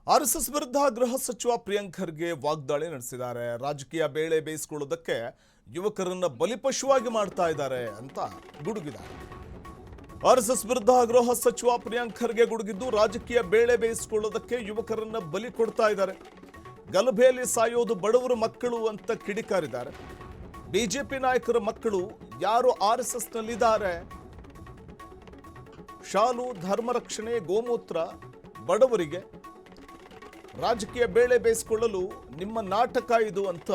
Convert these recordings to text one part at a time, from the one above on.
RSS ವಿರುದ್ಧ ಗೃಹ ಸಚಿವ ಪ್ರಿಯಾಂಕ್ ಖರ್ಗೆ ವಾಗ್ದಾಳಿ ನಡೆಸಿದ್ದಾರೆ. ರಾಜಕೀಯ ಬೇಳೆ ಬೇಯಿಸಿಕೊಳ್ಳೋದಕ್ಕೆ ಯುವಕರನ್ನ ಬಲಿಪಶುವಾಗಿ ಮಾಡ್ತಾ ಇದ್ದಾರೆ ಅಂತ ಗುಡುಗಿದ್ದಾರೆ. ಆರ್ಎಸ್ಎಸ್ ವಿರುದ್ಧ ಗೃಹ ಸಚಿವ ಪ್ರಿಯಾಂಕ್ ಖರ್ಗೆ ಗುಡುಗಿದ್ದು, ರಾಜಕೀಯ ಬೇಳೆ ಬೇಯಿಸಿಕೊಳ್ಳೋದಕ್ಕೆ ಯುವಕರನ್ನ ಬಲಿ ಕೊಡ್ತಾ ಇದ್ದಾರೆ. ಗಲಭೆಯಲ್ಲಿ ಸಾಯೋದು ಬಡವರ ಮಕ್ಕಳು ಅಂತ ಕಿಡಿಕಾರಿದ್ದಾರೆ. ಬಿಜೆಪಿ ನಾಯಕರ ಮಕ್ಕಳು ಯಾರು ಆರ್ಎಸ್ಎಸ್ ನಲ್ಲಿದ್ದಾರೆ, ಶಾಲು, ಧರ್ಮರಕ್ಷಣೆ, ಗೋಮೂತ್ರ ಬಡವರಿಗೆ ರಾಜಕೀಯ ಬೇಳೆ ಬೇಯಿಸಿಕೊಳ್ಳಲು ನಿಮ್ಮ ನಾಟಕ ಇದು ಅಂತ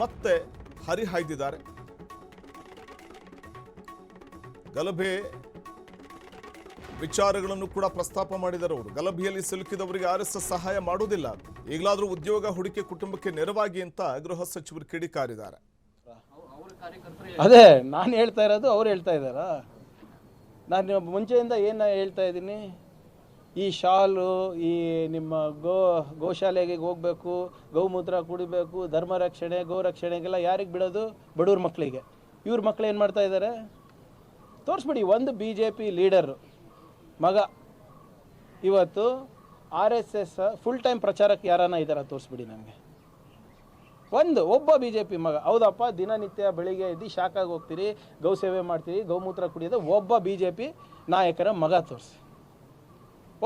ಮತ್ತೆ ಹರಿಹಾಯ್ದಿದ್ದಾರೆ. ಗಲಭೆ ವಿಚಾರಗಳನ್ನು ಕೂಡ ಪ್ರಸ್ತಾಪ ಮಾಡಿದರು ಅವರು. ಗಲಭೆಯಲ್ಲಿ ಸಿಲುಕಿದವರಿಗೆ ಆರ್ಎಸ್ಎಸ್ ಸಹಾಯ ಮಾಡುವುದಿಲ್ಲ, ಈಗಲಾದರೂ ಉದ್ಯೋಗ ಹುಡುಕಿ ಕುಟುಂಬಕ್ಕೆ ನೆರವಾಗಿ ಅಂತ ಗೃಹ ಸಚಿವರು ಕಿಡಿಕಾರಿದ್ದಾರೆ. ಅದೇ ನಾನು ಹೇಳ್ತಾ ಇರೋದು, ಅವ್ರು ಹೇಳ್ತಾ ಇದ್ದಾರಾ? ನಾನು ಮುಂಚೆಯಿಂದ ಏನು ಹೇಳ್ತಾ ಇದ್ದೀನಿ, ಈ ಶಾಲು, ಈ ನಿಮ್ಮ ಗೋಶಾಲೆಗೆ ಹೋಗಬೇಕು, ಗೋಮೂತ್ರ ಕುಡಿಬೇಕು, ಧರ್ಮ ರಕ್ಷಣೆ, ಗೋರಕ್ಷಣೆಗೆಲ್ಲ ಯಾರಿಗೆ ಬಿಡೋದು? ಬಡವ್ರ ಮಕ್ಕಳಿಗೆ. ಇವ್ರ ಮಕ್ಕಳು ಏನು ಮಾಡ್ತಾ ಇದ್ದಾರೆ ತೋರಿಸ್ಬಿಡಿ. ಒಂದು ಬಿ ಜೆ ಪಿ ಲೀಡರು ಮಗ ಇವತ್ತು RSS ಫುಲ್ ಟೈಮ್ ಪ್ರಚಾರಕ್ಕೆ ಯಾರನ್ನ ಇದ್ದಾರ ತೋರಿಸ್ಬಿಡಿ ನನಗೆ. ಒಬ್ಬ ಬಿ ಜೆ ಪಿ ಮಗ, ಹೌದಪ್ಪ, ದಿನನಿತ್ಯ ಬೆಳಿಗ್ಗೆ ಎದ್ದು ಶಾಖಾಗಿ ಹೋಗ್ತೀರಿ, ಗೌ ಸೇವೆ ಮಾಡ್ತೀರಿ, ಗೌಮೂತ್ರ ಕುಡಿಯೋದು ಒಬ್ಬ ಬಿ ಜೆ ಪಿ ನಾಯಕರ ಮಗ ತೋರಿಸಿ,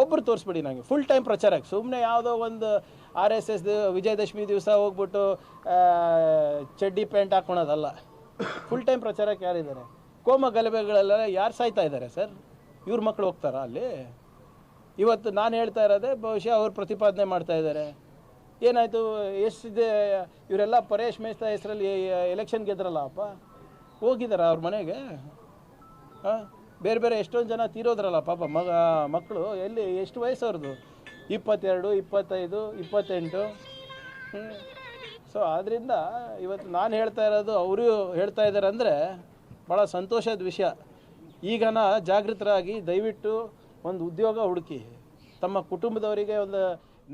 ಒಬ್ಬರು ತೋರಿಸ್ಬಿಡಿ ನನಗೆ ಫುಲ್ ಟೈಮ್ ಪ್ರಚಾರಕ್ಕೆ. ಸುಮ್ಮನೆ ಯಾವುದೋ ಒಂದು RSS ವಿಜಯದಶಮಿ ದಿವಸ ಹೋಗ್ಬಿಟ್ಟು ಚಡ್ಡಿ ಪ್ಯಾಂಟ್ ಹಾಕ್ಕೊಳೋದಲ್ಲ. ಫುಲ್ ಟೈಮ್ ಪ್ರಚಾರಕ್ಕೆ ಯಾರಿದ್ದಾರೆ? ಕೋಮ ಗಲಭೆಗಳೆಲ್ಲ ಯಾರು ಸಾಯ್ತಾ ಇದ್ದಾರೆ ಸರ್? ಇವ್ರ ಮಕ್ಕಳು ಹೋಗ್ತಾರಾ ಅಲ್ಲಿ? ಇವತ್ತು ನಾನು ಹೇಳ್ತಾ ಇರೋದೇ, ಬಹುಶಃ ಅವ್ರು ಪ್ರತಿಪಾದನೆ ಮಾಡ್ತಾ ಇದ್ದಾರೆ. ಏನಾಯಿತು, ಎಷ್ಟಿದೆ ಇವರೆಲ್ಲ ಪರೇಶ್ ಮೇಸ್ತಾ ಹೆಸರಲ್ಲಿ ಎಲೆಕ್ಷನ್ ಗೆದ್ರಲ್ಲ ಅಪ್ಪ, ಹೋಗಿದ್ದಾರ ಅವ್ರ ಮನೆಗೆ? ಹಾಂ, ಬೇರೆ ಬೇರೆ ಎಷ್ಟೊಂದು ಜನ ತೀರೋದ್ರಲ್ಲ ಪಾಪ ಮಕ್ಕಳು. ಎಲ್ಲಿ, ಎಷ್ಟು ವಯಸ್ಸವ್ರದ್ದು? 22, 25, 28. ಸೊ ಆದ್ದರಿಂದ ಇವತ್ತು ನಾನು ಹೇಳ್ತಾ ಇರೋದು, ಅವರು ಹೇಳ್ತಾ ಇದ್ದಾರೆ ಅಂದರೆ ಭಾಳ ಸಂತೋಷದ ವಿಷಯ. ಈಗನ ಜಾಗೃತರಾಗಿ ದಯವಿಟ್ಟು ಒಂದು ಉದ್ಯೋಗ ಹುಡುಕಿ, ತಮ್ಮ ಕುಟುಂಬದವರಿಗೆ ಒಂದು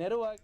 ನೆರವಾಗಿ